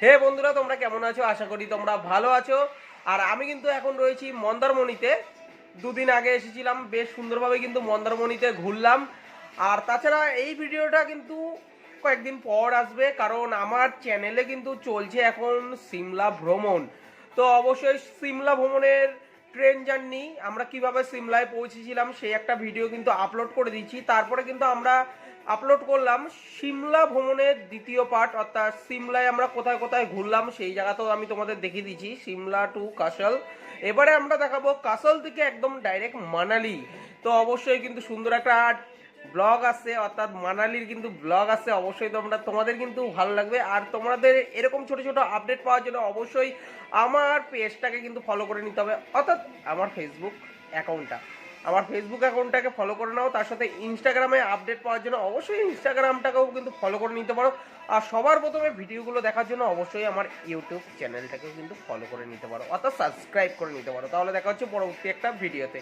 হে বন্ধুরা, তোমরা কেমন আছো? আশা করি তোমরা ভালো আছো। আর আমি কিন্তু এখন রয়েছি মন্দারমণিতে। দুদিন আগে এসেছিলাম, বেশ সুন্দরভাবে কিন্তু মন্দারমণিতে ঘুরলাম। আর তাছাড়া এই ভিডিওটা কিন্তু কয়েকদিন পর আসবে, কারণ আমার চ্যানেলে কিন্তু চলছে এখন সিমলা ভ্রমণ। তো অবশ্যই সিমলা ভ্রমণের ট্রেন জার্নি, আমরা কিভাবে সিমলায় পৌঁছেছিলাম সেই একটা ভিডিও কিন্তু আপলোড করে দিচ্ছি। তারপরে কিন্তু আমরা আপলোড করলাম সিমলা ভ্রমণের দ্বিতীয় পার্ট, অর্থাৎ সিমলায় আমরা কোথায় কোথায় ঘুরলাম সেই জায়গাতেও আমি তোমাদের দেখিয়ে দিচ্ছি, সিমলা টু কাসল। এবারে আমরা দেখাবো কাসল থেকে একদম ডাইরেক্ট মানালি। তো অবশ্যই কিন্তু সুন্দর একটা ব্লগ আসছে, অর্থাৎ মানালির কিন্তু ব্লগ আসছে। অবশ্যই তোমাদের কিন্তু ভালো লাগবে। আর তোমাদের এরকম ছোট ছোট আপডেট পাওয়ার জন্য অবশ্যই আমার পেজটাকে কিন্তু ফলো করে নিতে হবে, অর্থাৎ আমার ফেসবুক অ্যাকাউন্টটাকে ফলো করে নাও। তার সাথে ইনস্টাগ্রামে আপডেট পাওয়ার জন্য অবশ্যই ইনস্টাগ্রামটাকেও কিন্তু ফলো করে নিতে পারো। আর সবার প্রথমে ভিডিওগুলো দেখার জন্য অবশ্যই আমার ইউটিউব চ্যানেলটাকেও কিন্তু ফলো করে নিতে পারো, অর্থাৎ সাবস্ক্রাইব করে নিতে পারো। তাহলে দেখা হচ্ছে পরবর্তী একটা ভিডিওতে।